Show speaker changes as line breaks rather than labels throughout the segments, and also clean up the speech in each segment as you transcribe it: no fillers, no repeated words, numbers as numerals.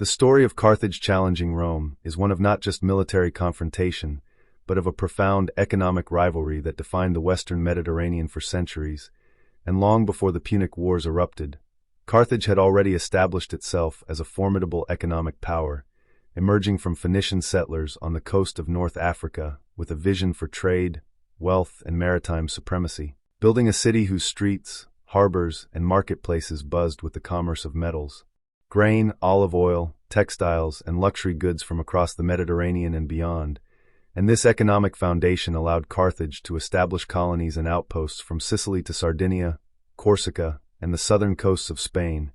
The story of Carthage challenging Rome is one of not just military confrontation, but of a profound economic rivalry that defined the Western Mediterranean for centuries, and long before the Punic Wars erupted, Carthage had already established itself as a formidable economic power, emerging from Phoenician settlers on the coast of North Africa with a vision for trade, wealth, and maritime supremacy, building a city whose streets, harbors, and marketplaces buzzed with the commerce of metals, grain, olive oil, textiles, and luxury goods from across the Mediterranean and beyond. And this economic foundation allowed Carthage to establish colonies and outposts from Sicily to Sardinia, Corsica, and the southern coasts of Spain,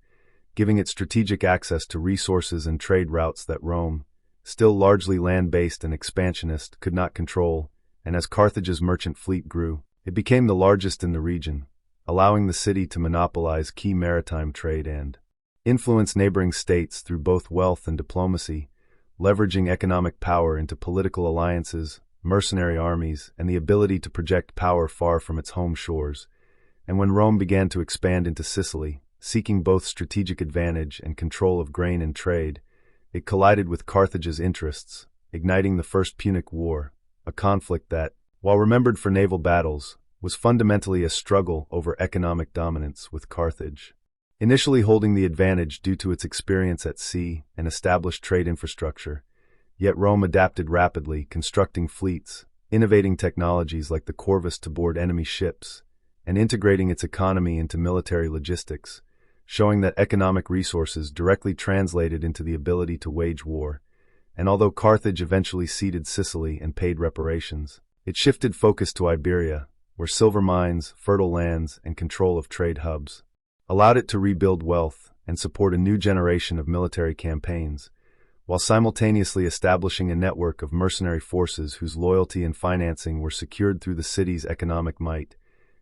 giving it strategic access to resources and trade routes that Rome, still largely land-based and expansionist, could not control. And as Carthage's merchant fleet grew, it became the largest in the region, allowing the city to monopolize key maritime trade and influence neighboring states through both wealth and diplomacy, leveraging economic power into political alliances, mercenary armies, and the ability to project power far from its home shores. And when Rome began to expand into Sicily, seeking both strategic advantage and control of grain and trade, it collided with Carthage's interests, igniting the First Punic War, a conflict that, while remembered for naval battles, was fundamentally a struggle over economic dominance, with Carthage initially holding the advantage due to its experience at sea and established trade infrastructure. Yet Rome adapted rapidly, constructing fleets, innovating technologies like the corvus to board enemy ships, and integrating its economy into military logistics, showing that economic resources directly translated into the ability to wage war. And although Carthage eventually ceded Sicily and paid reparations, it shifted focus to Iberia, where silver mines, fertile lands, and control of trade hubs allowed it to rebuild wealth and support a new generation of military campaigns, while simultaneously establishing a network of mercenary forces whose loyalty and financing were secured through the city's economic might.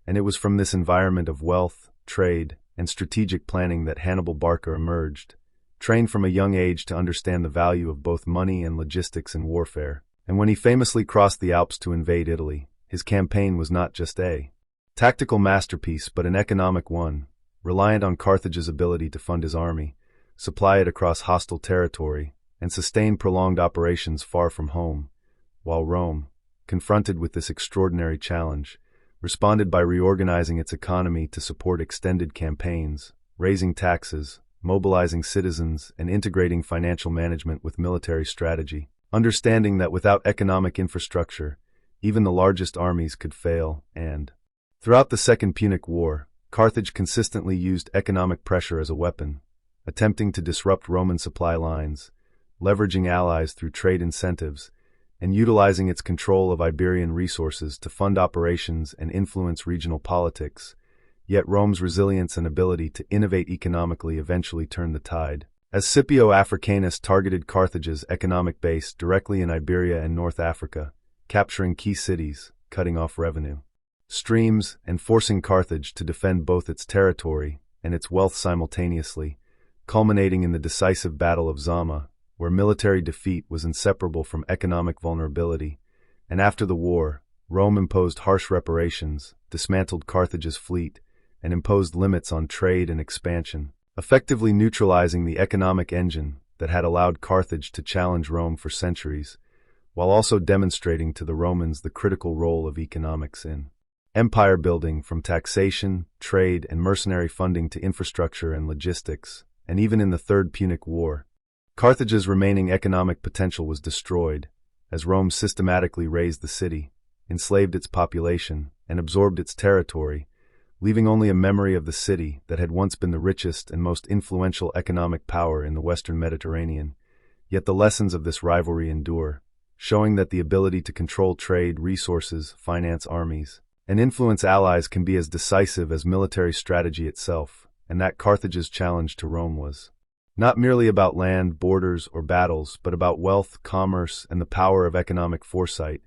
And it was from this environment of wealth, trade, and strategic planning that Hannibal Barca emerged, trained from a young age to understand the value of both money and logistics in warfare. And when he famously crossed the Alps to invade Italy, his campaign was not just a tactical masterpiece but an economic one, reliant on Carthage's ability to fund his army, supply it across hostile territory, and sustain prolonged operations far from home, while Rome, confronted with this extraordinary challenge, responded by reorganizing its economy to support extended campaigns, raising taxes, mobilizing citizens, and integrating financial management with military strategy, understanding that without economic infrastructure, even the largest armies could fail. And throughout the Second Punic War, Carthage consistently used economic pressure as a weapon, attempting to disrupt Roman supply lines, leveraging allies through trade incentives, and utilizing its control of Iberian resources to fund operations and influence regional politics. Yet Rome's resilience and ability to innovate economically eventually turned the tide, as Scipio Africanus targeted Carthage's economic base directly in Iberia and North Africa, capturing key cities, cutting off revenue streams, and forcing Carthage to defend both its territory and its wealth simultaneously, culminating in the decisive Battle of Zama, where military defeat was inseparable from economic vulnerability. And after the war, Rome imposed harsh reparations, dismantled Carthage's fleet, and imposed limits on trade and expansion, effectively neutralizing the economic engine that had allowed Carthage to challenge Rome for centuries, while also demonstrating to the Romans the critical role of economics in empire building, from taxation, trade, and mercenary funding to infrastructure and logistics. And even in the Third Punic War, Carthage's remaining economic potential was destroyed, as Rome systematically razed the city, enslaved its population, and absorbed its territory, leaving only a memory of the city that had once been the richest and most influential economic power in the Western Mediterranean. Yet the lessons of this rivalry endure, showing that the ability to control trade, resources, finance armies, and influence allies can be as decisive as military strategy itself, and that Carthage's challenge to Rome was not merely about land, borders, or battles, but about wealth, commerce, and the power of economic foresight.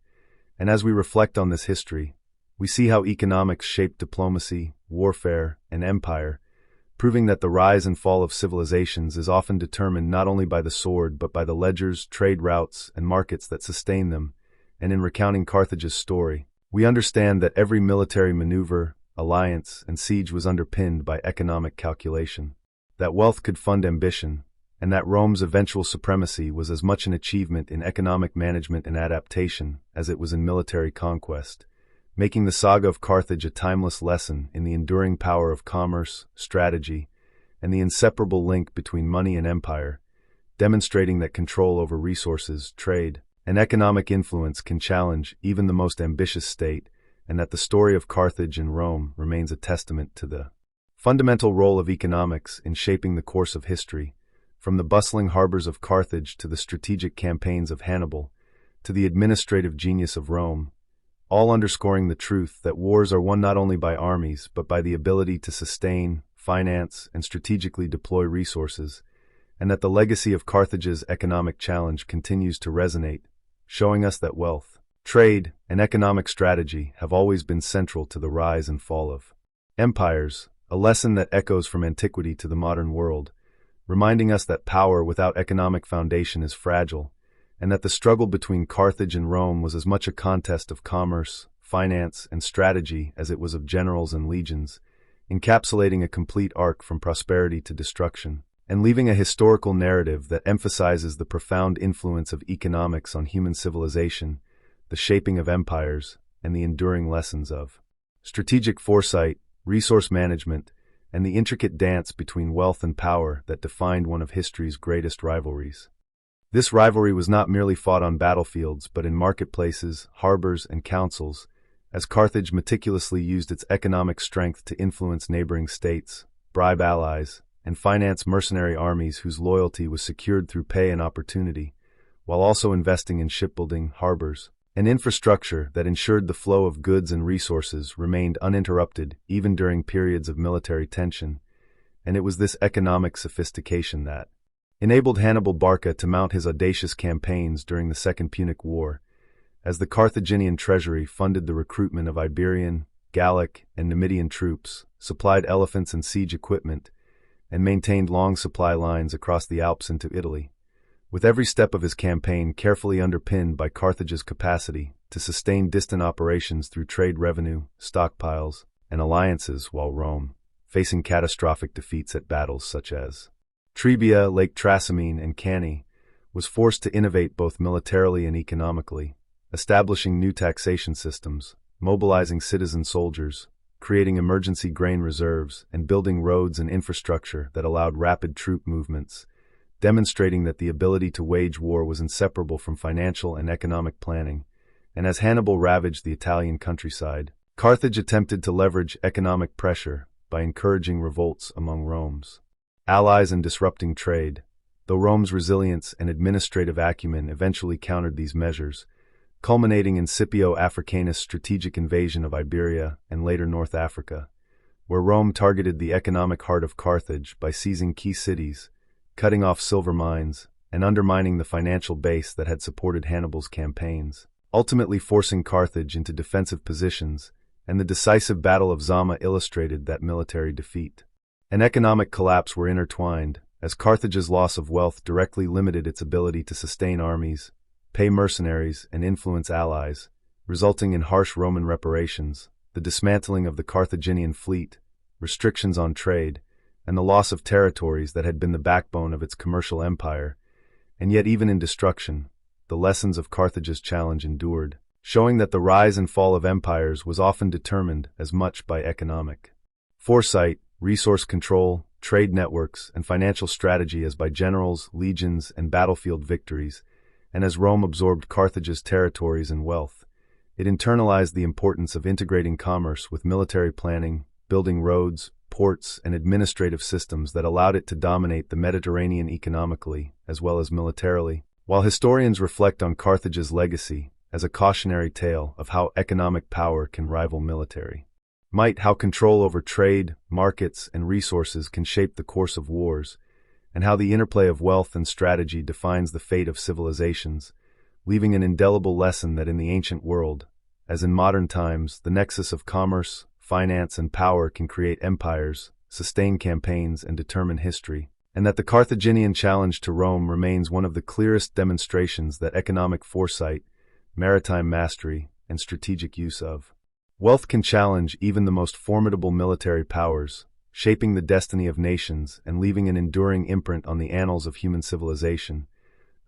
And as we reflect on this history, we see how economics shaped diplomacy, warfare, and empire, proving that the rise and fall of civilizations is often determined not only by the sword but by the ledgers, trade routes, and markets that sustain them. And in recounting Carthage's story, we understand that every military maneuver, alliance, and siege was underpinned by economic calculation, that wealth could fund ambition, and that Rome's eventual supremacy was as much an achievement in economic management and adaptation as it was in military conquest, making the saga of Carthage a timeless lesson in the enduring power of commerce, strategy, and the inseparable link between money and empire, demonstrating that control over resources, trade, and economic influence can challenge even the most ambitious state, and that the story of Carthage and Rome remains a testament to the fundamental role of economics in shaping the course of history, from the bustling harbors of Carthage to the strategic campaigns of Hannibal, to the administrative genius of Rome, all underscoring the truth that wars are won not only by armies but by the ability to sustain, finance, and strategically deploy resources, and that the legacy of Carthage's economic challenge continues to resonate, showing us that wealth, trade, and economic strategy have always been central to the rise and fall of empires, a lesson that echoes from antiquity to the modern world, reminding us that power without economic foundation is fragile, and that the struggle between Carthage and Rome was as much a contest of commerce, finance, and strategy as it was of generals and legions, encapsulating a complete arc from prosperity to destruction, and leaving a historical narrative that emphasizes the profound influence of economics on human civilization, the shaping of empires, and the enduring lessons of strategic foresight, resource management, and the intricate dance between wealth and power that defined one of history's greatest rivalries. This rivalry was not merely fought on battlefields but in marketplaces, harbors, and councils, as Carthage meticulously used its economic strength to influence neighboring states, bribe allies, and finance mercenary armies whose loyalty was secured through pay and opportunity, while also investing in shipbuilding, harbors, and infrastructure that ensured the flow of goods and resources remained uninterrupted even during periods of military tension, and it was this economic sophistication that enabled Hannibal Barca to mount his audacious campaigns during the Second Punic War, as the Carthaginian treasury funded the recruitment of Iberian, Gallic, and Numidian troops, supplied elephants and siege equipment, and maintained long supply lines across the Alps into Italy, with every step of his campaign carefully underpinned by Carthage's capacity to sustain distant operations through trade revenue, stockpiles, and alliances, while Rome, facing catastrophic defeats at battles such as Trebia, Lake Trasimene, and Cannae, was forced to innovate both militarily and economically, establishing new taxation systems, mobilizing citizen soldiers, creating emergency grain reserves, and building roads and infrastructure that allowed rapid troop movements, demonstrating that the ability to wage war was inseparable from financial and economic planning. And as Hannibal ravaged the Italian countryside, Carthage attempted to leverage economic pressure by encouraging revolts among Rome's allies and disrupting trade, though Rome's resilience and administrative acumen eventually countered these measures, culminating in Scipio Africanus' strategic invasion of Iberia and later North Africa, where Rome targeted the economic heart of Carthage by seizing key cities, cutting off silver mines, and undermining the financial base that had supported Hannibal's campaigns, ultimately forcing Carthage into defensive positions, and the decisive Battle of Zama illustrated that military defeat and economic collapse were intertwined, as Carthage's loss of wealth directly limited its ability to sustain armies, pay mercenaries, and influence allies, resulting in harsh Roman reparations, the dismantling of the Carthaginian fleet, restrictions on trade, and the loss of territories that had been the backbone of its commercial empire. And yet even in destruction, the lessons of Carthage's challenge endured, showing that the rise and fall of empires was often determined as much by economic foresight, resource control, trade networks, and financial strategy as by generals, legions, and battlefield victories. And as Rome absorbed Carthage's territories and wealth, it internalized the importance of integrating commerce with military planning, building roads, ports, and administrative systems that allowed it to dominate the Mediterranean economically as well as militarily. While historians reflect on Carthage's legacy as a cautionary tale of how economic power can rival military might, how control over trade, markets, and resources can shape the course of wars, and how the interplay of wealth and strategy defines the fate of civilizations, leaving an indelible lesson that in the ancient world, as in modern times, the nexus of commerce, finance, and power can create empires, sustain campaigns, and determine history, and that the Carthaginian challenge to Rome remains one of the clearest demonstrations that economic foresight, maritime mastery, and strategic use of wealth can challenge even the most formidable military powers, shaping the destiny of nations and leaving an enduring imprint on the annals of human civilization,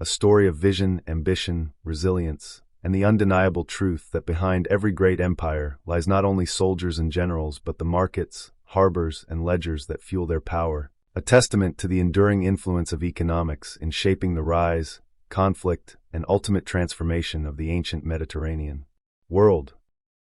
a story of vision, ambition, resilience, and the undeniable truth that behind every great empire lies not only soldiers and generals but the markets, harbors, and ledgers that fuel their power, a testament to the enduring influence of economics in shaping the rise, conflict, and ultimate transformation of the ancient Mediterranean world.